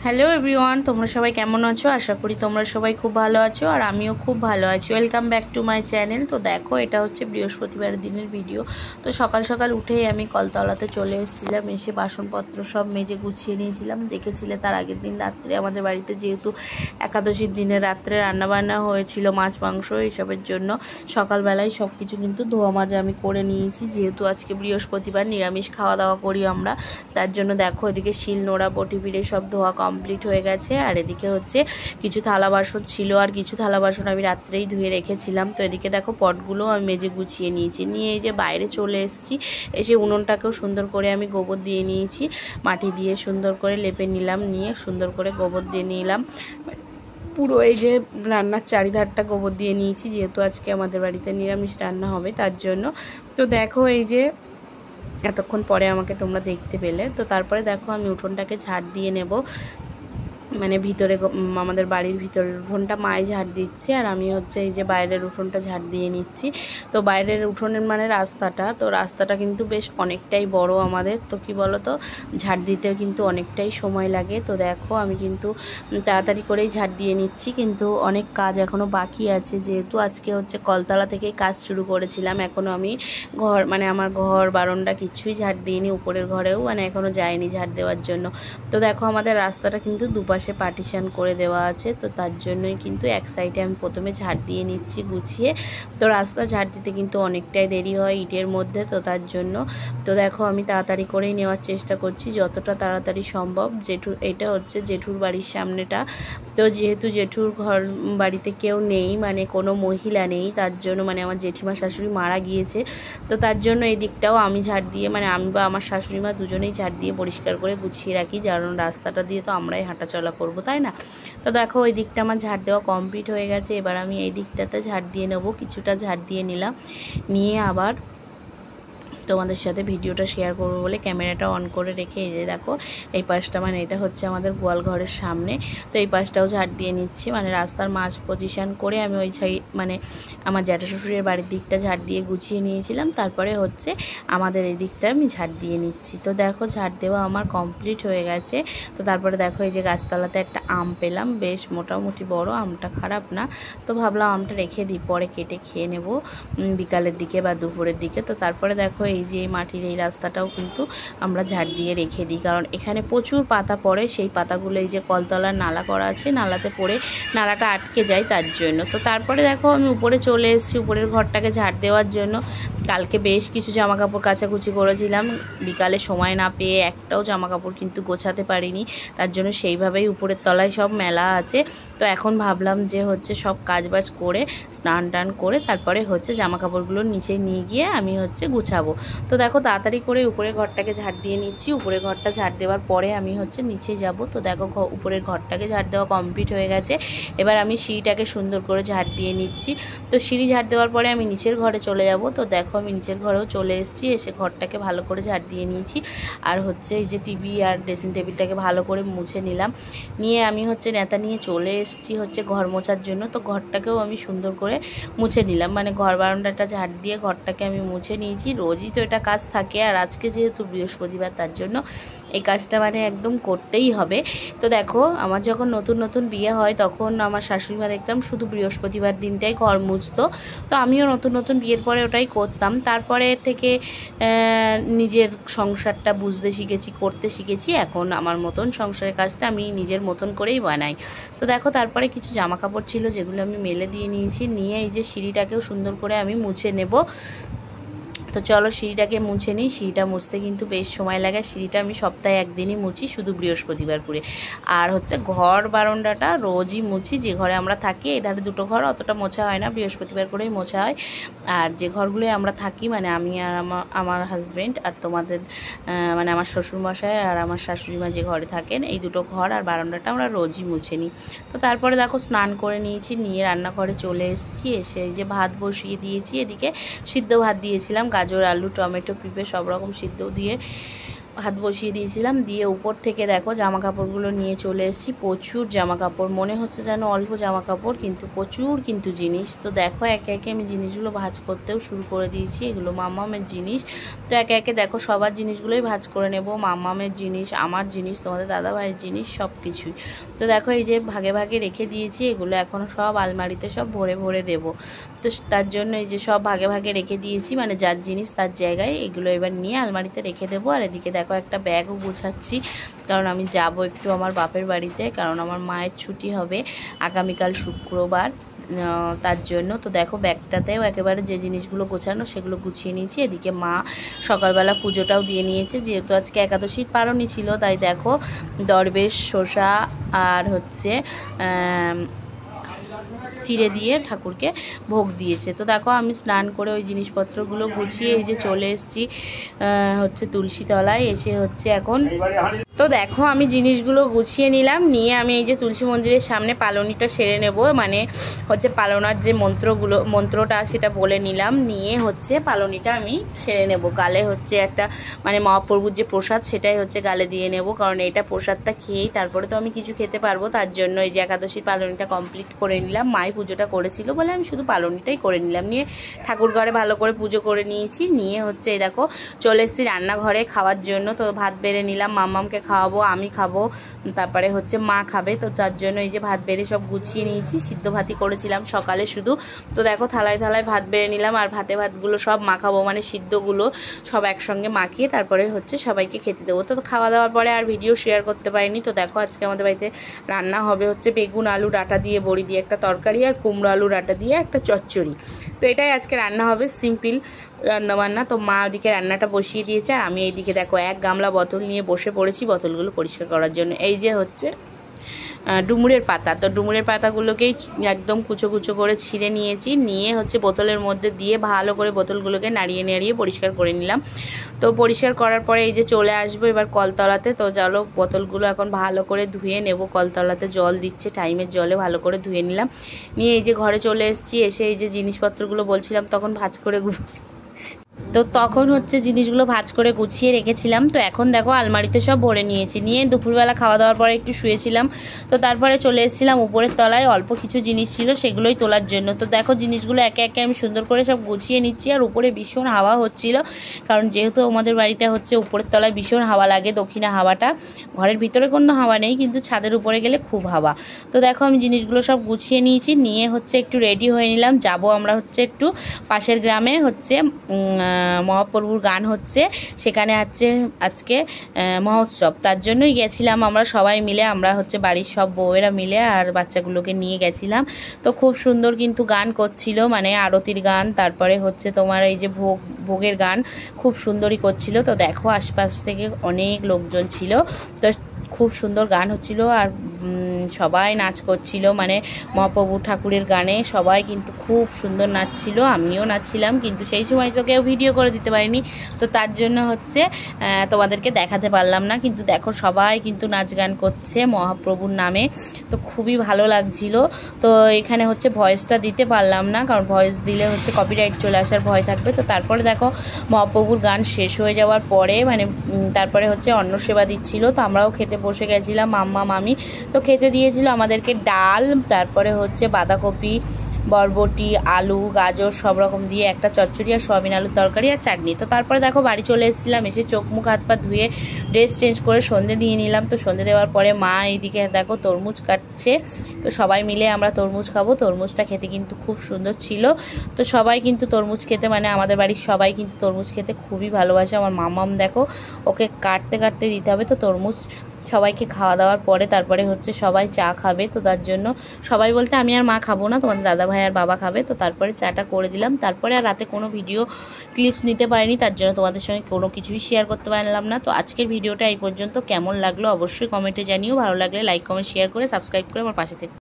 Hello everyone, তোমরা সবাই কেমন আছো? আশা করি তোমরা সবাই খুব ভালো আছো আর আমিও খুব ভালো আছি। Welcome back to my channel. তো দেখো, এটা হচ্ছে বৃহস্পতিবার দিনের ভিডিও। তো সকাল সকাল উঠেই আমি কলতলাতে চলে এসেছিলাম, এসে বাসনপত্র সব মেজে গুছিয়ে নিয়েছিলাম। দেখেছিলে তার আগের দিন রাত্রে আমাদের বাড়িতে যেহেতু একাদশীর দিনে রাত্রে রান্নাবান্না হয়েছিল মাছ মাংস এইসবের জন্য, সকালবেলায় সব কিছু কিন্তু ধোয়া মাজা আমি করে নিয়েছি। যেহেতু আজকে বৃহস্পতিবার নিরামিষ খাওয়া দাওয়া করি আমরা, তার জন্য দেখো এদিকে শিল নোড়া বটি পিড়ে সব ধোয়া কমপ্লিট হয়ে গেছে। আর এদিকে হচ্ছে কিছু থালা বাসন ছিল, আর কিছু থালা বাসন আমি রাত্রেই ধুয়ে রেখেছিলাম। তো এদিকে দেখো পটগুলো আমি মেজে গুছিয়ে নিয়েছি, নিয়ে এই যে বাইরে চলে এসেছি। এসে উনুনটাকেও সুন্দর করে আমি গোবর দিয়ে নিয়েছি, মাটি দিয়ে সুন্দর করে লেপে নিলাম, নিয়ে সুন্দর করে গোবর দিয়ে নিলাম। পুরো এই যে রান্নার চারিধারটা গোবর দিয়ে নিয়েছি, যেহেতু আজকে আমাদের বাড়িতে নিরামিষ রান্না হবে তার জন্য। তো দেখো এই যে এতক্ষণ পরে আমাকে তোমরা দেখতে পেলে। তো তারপরে দেখো আমি উঠোনটাকে ঝাড় দিয়ে নেব, মানে ভিতরে আমাদের বাড়ির ভিতরের উঠোনটা মাই ঝাড় দিচ্ছে, আর আমি হচ্ছে এই যে বাইরের উঠোনটা ঝাড় দিয়ে নিচ্ছি। তো বাইরের উঠোনের মানে রাস্তাটা কিন্তু বেশ অনেকটাই বড় আমাদের। তো কি বলো তো, ঝাড় দিতেও কিন্তু অনেকটাই সময় লাগে। তো দেখো আমি কিন্তু তাড়াতাড়ি করেই ঝাড় দিয়ে নিচ্ছি, কিন্তু অনেক কাজ এখনও বাকি আছে। যেহেতু আজকে হচ্ছে কলতলা থেকেই কাজ শুরু করেছিলাম, এখনও আমি আমার ঘর বারান্দা কিছুই ঝাড় দিইনি, উপরের ঘরেও এখনও যাইনি ঝাড় দেওয়ার জন্য। তো দেখো আমাদের রাস্তাটা কিন্তু দুপাশে পার্টিশন করে দেওয়া আছে, তো তার জন্যই কিন্তু এক সাইডে আমি প্রথমে ঝাড় দিয়ে নিচ্ছি গুছিয়ে। তো রাস্তা ঝাড় দিতে কিন্তু অনেকটাই দেরি হয় ইটের মধ্যে, তো তার জন্য তো দেখো আমি তাড়াতাড়ি করেই নেওয়ার চেষ্টা করছি, যতটা তাড়াতাড়ি সম্ভব। এটা হচ্ছে জেঠুর বাড়ির সামনেটা। তো যেহেতু জেঠুর বাড়িতে কেউ নেই, কোনো মহিলা নেই, তার জন্য আমার জেঠিমা শাশুড়ি মারা গিয়েছে। তো তার জন্য এই দিকটাও আমি ঝাড় দিয়ে আমি বা আমার শাশুড়ি মা দুজনেই ঝাড় দিয়ে পরিষ্কার করে গুছিয়ে রাখি, কারণ রাস্তাটা দিয়ে তো আমরাই হাঁটাচলা করবো, তাই না? তো দেখো ওই দিকটা আমার ঝাড় দেওয়া কমপ্লিট হয়ে গেছে। এবার আমি এই দিকটাতে ঝাড় দিয়ে নেবো, কিছুটা ঝাড় দিয়ে নিলাম, নিয়ে আবার তোমাদের সাথে ভিডিওটা শেয়ার করবো বলে ক্যামেরাটা অন করে রেখে এই যে দেখো এই পাশটা এটা হচ্ছে আমাদের গোয়াল ঘরের সামনে। তো এই পাশটাও ঝাড় দিয়ে নিচ্ছি, রাস্তার মাঝ পজিশন করে আমি ওই আমার জ্যাঠা শ্বশুরের বাড়ির দিকটা ঝাড় দিয়ে গুছিয়ে নিয়েছিলাম, তারপরে হচ্ছে আমাদের এই দিকটা আমি ঝাড় দিয়ে নিচ্ছি। তো দেখো ঝাড় দেওয়া আমার কমপ্লিট হয়ে গেছে। তো তারপরে দেখো এই যে গাছতলাতে একটা আম পেলাম, বেশ মোটামুটি বড়, আমটা খারাপ না। তো ভাবলাম আমটা রেখে দিই, পরে কেটে খেয়ে নেব বিকালের দিকে বা দুপুরের দিকে। তো তারপরে দেখো এই যে মাটির এই রাস্তাটাও কিন্তু আমরা ঝাড় দিয়ে রেখে দিই, কারণ এখানে প্রচুর পাতা পড়ে। সেই পাতাগুলো এই যে কলতলার নালা করা আছে, নালাতে পড়ে নালাটা আটকে যায়, তার জন্য। তো তারপরে দেখো আমি উপরে চলে এসেছি উপরের ঘরটাকে ঝাড় দেওয়ার জন্য। কালকে বেশ কিছু জামা কাপড় কাচাকুচি করেছিলাম, বিকালে সময় না পেয়ে একটাও জামা কাপড় কিন্তু গোছাতে পারিনি, তার জন্য সেইভাবেই উপরের তলায় সব মেলা আছে। তো এখন ভাবলাম যে হচ্ছে সব কাজবাজ করে স্নান টান করে তারপরে হচ্ছে জামা কাপড়গুলো নিচে নিয়ে গিয়ে আমি হচ্ছে গুছাবো। তো দেখো তাড়াতাড়ি করে উপরের ঘরটাকে ঝাড় দিয়ে নিচ্ছি। উপরের ঘরটা ঝাড় দেওয়ার পরে আমি হচ্ছে নিচে যাব। তো দেখো উপরের ঘরটাকে ঝাড় দেওয়া কমপ্লিট হয়ে গেছে। এবার আমি সিঁড়িটাকে সুন্দর করে ঝাড় দিয়ে নিচ্ছি। তো সিঁড়ি ঝাড় দেওয়ার পরে আমি নিচের ঘরে চলে যাব। তো দেখো আমি নিচের ঘরেও চলে এসেছি, এসে ঘরটাকে ভালো করে ঝাড় দিয়ে নিয়েছি। আর হচ্ছে এই যে টিভি আর ড্রেসিং টেবিলটাকে ভালো করে মুছে নিলাম, নিয়ে আমি হচ্ছে নেতা নিয়ে চলে এসেছি হচ্ছে ঘর মোছার জন্য। তো ঘরটাকেও আমি সুন্দর করে মুছে নিলাম, ঘর বারান্দাটা ঝাড় দিয়ে ঘরটাকে আমি মুছে নিয়েছি। রোজই তো এটা কাজ থাকে, আর আজকে যেহেতু বৃহস্পতিবার তার জন্য এই কাজটা একদম করতেই হবে। তো দেখো আমার যখন নতুন নতুন বিয়ে হয় তখন আমার শাশুড়িমা দেখতাম শুধু বৃহস্পতিবার দিনটাই ঘর মুছতো। তো আমিও নতুন নতুন বিয়ের পরে ওটাই করতাম। তারপরে থেকে নিজের সংসারটা বুঝতে শিখেছি, করতে শিখেছি। এখন আমার মতন সংসারের কাজটা আমি নিজের মতন করেই বানাই। তো দেখো তারপরে কিছু জামা কাপড় ছিল যেগুলো আমি মেলে দিয়ে নিয়েছি, নিয়ে এই যে সিঁড়িটাকেও সুন্দর করে আমি মুছে নেব। তো চলো সিঁড়িটাকে মুছে নিই। সিঁড়িটা মুছতে কিন্তু বেশ সময় লাগে। সিঁড়িটা আমি সপ্তাহে একদিনই মুছি, শুধু বৃহস্পতিবার করে। আর হচ্ছে ঘর বারান্দাটা রোজই মুছি, যে ঘরে আমরা থাকি। এধারে দুটো ঘর অতটা মোছা হয় না, বৃহস্পতিবার করেই মোছা হয়। আর যে ঘরগুলোয় আমরা থাকি আমি আর আমার হাজব্যান্ড আর তোমাদের আমার শ্বশুরমশাই আর আমার শাশুড়িমা যে ঘরে থাকেন, এই দুটো ঘর আর বারান্দাটা আমরা রোজই মুছে নিই। তো তারপরে দেখো স্নান করে নিয়েছি, নিয়ে রান্নাঘরে চলে এসেছি। এসে এই যে ভাত বসিয়ে দিয়েছি, এদিকে সিদ্ধ ভাত দিয়েছিলাম, গাজর আলু টমেটো পেঁপে সব রকম সিদ্ধ দিয়ে ভাত বসিয়ে দিয়েছিলাম, দিয়ে উপর থেকে দেখো জামা কাপড়গুলো নিয়ে চলে এসেছি। প্রচুর জামা কাপড়, মনে হচ্ছে যেন অল্প জামা কাপড়, কিন্তু প্রচুর কিন্তু জিনিস। তো দেখো একে একে আমি জিনিসগুলো ভাঁজ করতেও শুরু করে দিয়েছি। এগুলো মাম্মামের জিনিস, তো একে একে দেখো সবার জিনিসগুলোই ভাঁজ করে নেব। মাম্মামের জিনিস, আমার জিনিস, তোমাদের দাদাভাইয়ের জিনিস, সব কিছুই। তো দেখো এই যে ভাগে ভাগে রেখে দিয়েছি, এগুলো এখনও সব আলমারিতে সব ভরে ভরে দেবো। তো তার জন্য এই যে সব ভাগে ভাগে রেখে দিয়েছি, মানে যার জিনিস তার জায়গায়। এগুলো এবার নিয়ে আলমারিতে রেখে দেবো। আর এদিকে দেখো একটা ব্যাগও গুছাচ্ছি, কারণ আমি যাব একটু আমার বাপের বাড়িতে, কারণ আমার মায়ের ছুটি হবে আগামীকাল শুক্রবার, তার জন্য। তো দেখো ব্যাগটাতেও একেবারে যে জিনিসগুলো গোছানো সেগুলো গুছিয়ে নিয়েছি। এদিকে মা সকালবেলা পুজোটাও দিয়ে নিয়েছে, যেহেতু আজকে একাদশীর পারণই ছিল, তাই দেখো দরবেশ, শসা আর হচ্ছে চিড়ে দিয়ে ঠাকুরকে ভোগ দিয়েছে। তো দেখো আমি স্নান করে ওই জিনিসপত্রগুলো গুছিয়ে এই যে চলে এসেছি হচ্ছে তুলসী তলায়। এসে হচ্ছে এখন তো দেখো আমি জিনিসগুলো গুছিয়ে নিলাম, নিয়ে আমি এই যে তুলসী মন্দিরের সামনে পালনিটা সেরে নেব, মানে হচ্ছে পালনার যে মন্ত্রটা সেটা বলে নিলাম, নিয়ে হচ্ছে পালনিটা আমি সেরে নেব। গালে হচ্ছে একটা মানে মহাপ্রভুর যে প্রসাদ সেটাই হচ্ছে গালে দিয়ে নেব, কারণ এটা প্রসাদটা খেয়েই তারপরে তো আমি কিছু খেতে পারবো। তার জন্য এই যে একাদশীর পালনিটা কমপ্লিট করে নিলাম। মাই পুজোটা করেছিল বলে আমি শুধু পালনিটাই করে নিলাম, নিয়ে ঠাকুর ঘরে ভালো করে পুজো করে নিয়েছি। নিয়ে হচ্ছে এই দেখো চলে এসেছি রান্নাঘরে খাওয়ার জন্য। তো ভাত বেড়ে নিলাম, মাম্মামকে খাওয়াবো, আমি খাবো, তারপরে হচ্ছে মা খাবে। তো তার জন্য এই যে ভাত বেড়ে সব গুছিয়ে নিয়েছি। সিদ্ধ ভাতই করেছিলাম সকালে শুধু। তো দেখো থালায় থালায় ভাত বেড়ে নিলাম, আর ভাতগুলো সব মাখাবো, মানে সিদ্ধগুলো সব একসঙ্গে মাখিয়ে তারপরে হচ্ছে সবাইকে খেতে দেবো। তো খাওয়া দাওয়ার পরে আর ভিডিও শেয়ার করতে পারিনি। তো দেখো আজকে আমাদের বাড়িতে রান্না হবে হচ্ছে বেগুন আলু ডাঁটা দিয়ে বড়ি দিয়ে একটা তরকারি, আর কুমড়ো আলু ডাঁটা দিয়ে একটা চচ্চড়ি। তো এটাই আজকে রান্না হবে, সিম্পল রান্নাবান্না। তো মা ওদিকে রান্নাটা বসিয়ে দিয়েছে, আর আমি এইদিকে দেখো এক গামলা বোতল নিয়ে বসে পড়েছি বোতলগুলো পরিষ্কার করার জন্য। এই যে হচ্ছে ডুমুরের পাতা, তো ডুমুরের পাতাগুলোকেই একদম কুচো কুচো করে ছিঁড়ে নিয়েছি, নিয়ে হচ্ছে বোতলের মধ্যে দিয়ে ভালো করে বোতলগুলোকে নাড়িয়ে নাড়িয়ে পরিষ্কার করে নিলাম। তো পরিষ্কার করার পরে এই যে চলে আসবো এবার কলতলাতে। তো চলো বোতলগুলো এখন ভালো করে ধুয়ে নেব। কলতলাতে জল দিচ্ছে, টাইমের জলে ভালো করে ধুয়ে নিলাম, নিয়ে এই যে ঘরে চলে এসেছি। এসে এই যে জিনিসপত্রগুলো বলছিলাম তখন ভাঁজ করে তো তখন হচ্ছে জিনিসগুলো ভাঁজ করে গুছিয়ে রেখেছিলাম। তো এখন দেখো আলমারিতে সব ভরে নিয়েছি, নিয়ে দুপুরবেলা খাওয়া দাওয়ার পরে একটু শুয়েছিলাম। তো তারপরে চলে এসেছিলাম উপরের তলায়, অল্প কিছু জিনিস ছিল সেগুলোই তোলার জন্য। তো দেখো জিনিসগুলো একে একে আমি সুন্দর করে সব গুছিয়ে নিচ্ছি। আর উপরে ভীষণ হাওয়া হচ্ছিল, কারণ যেহেতু আমাদের বাড়িটা হচ্ছে উপরের তলায় ভীষণ হাওয়া লাগে, দক্ষিণা হাওয়াটা। ঘরের ভিতরে কোনো হাওয়া নেই, কিন্তু ছাদের উপরে গেলে খুব হাওয়া। তো দেখো আমি জিনিসগুলো সব গুছিয়ে নিয়েছি, নিয়ে হচ্ছে একটু রেডি হয়ে নিলাম। যাব আমরা হচ্ছে একটু পাশের গ্রামে হচ্ছে মহাপ্রভুর গান হচ্ছে, সেখানে হচ্ছে আজকে মহোৎসব, তার জন্যই গেছিলাম আমরা সবাই মিলে। আমরা হচ্ছে বাড়ির সব বউয়েরা মিলে আর বাচ্চাগুলোকে নিয়ে গেছিলাম। তো খুব সুন্দর কিন্তু গান করছিল, মানে আরতির গান, তারপরে হচ্ছে তোমার এই যে ভোগের গান খুব সুন্দরই করছিল। তো দেখো আশপাশ থেকে অনেক লোকজন ছিল, তো খুব সুন্দর গান হচ্ছিল, আর সবাই নাচ করছিল, মানে মহাপ্রভু ঠাকুরের গানে সবাই কিন্তু খুব সুন্দর নাচছিল। আমিও নাচছিলাম, কিন্তু সেই সময় তো কেউ ভিডিও করে দিতে পারিনি, তো তার জন্য হচ্ছে তোমাদেরকে দেখাতে পারলাম না। কিন্তু দেখো সবাই কিন্তু নাচ গান করছে মহাপ্রভুর নামে, তো খুবই ভালো লাগছিল। তো এখানে হচ্ছে ভয়েসটা দিতে পারলাম না, কারণ ভয়েস দিলে হচ্ছে কপিরাইট চলে আসার ভয় থাকবে। তো তারপরে দেখো মহাপ্রভুর গান শেষ হয়ে যাওয়ার পরে মানে তারপরে হচ্ছে অন্ন সেবা দিচ্ছিল। তো আমরাও খেতে বসে গেছিলাম, মাম্মা মামি। তো খেতে দিয়েছিল আমাদেরকে ডাল, তারপরে হচ্ছে বাঁধাকপি, বরবটি, আলু, গাজর সব রকম দিয়ে একটা চচ্চড়ি, আর সয়াবিন আলুর তরকারি, আর চাটনি। তো তারপরে দেখো বাড়ি চলে এসেছিলাম, এসে চোখ মুখ হাত পা ধুয়ে ড্রেস চেঞ্জ করে সন্ধে দিয়ে নিলাম। তো সন্ধে দেওয়ার পরে মা এইদিকে দেখো তরমুজ কাটছে, তো সবাই মিলে আমরা তরমুজ খাবো। তরমুজটা খেতে কিন্তু খুব সুন্দর ছিল। তো সবাই কিন্তু তরমুজ খেতে, মানে আমাদের বাড়ির সবাই কিন্তু তরমুজ খেতে খুবই ভালোবাসে। আমার মামাম দেখো ওকে কাটতে কাটতে দিতে হবে। তো তরমুজ সবাইকে খাওয়া দাওয়ার পরে তারপরে হচ্ছে সবাই চা খাবে। তো তার জন্য সবাই বলতে আমি আর মা খাবো না, তোমাদের দাদা ভাই আর বাবা খাবে। তো তারপরে চাটা করে দিলাম। তারপরে আর রাতে কোনো ভিডিও ক্লিপস নিতে পারিনি, তার জন্য তোমাদের সঙ্গে কোনো কিছুই শেয়ার করতে পারলাম না। তো আজকের ভিডিওটা এই পর্যন্ত। কেমন লাগলো অবশ্যই কমেন্টে জানিও, ভালো লাগলে লাইক কমেন্ট শেয়ার করে সাবস্ক্রাইব করে আমার পাশে থেকে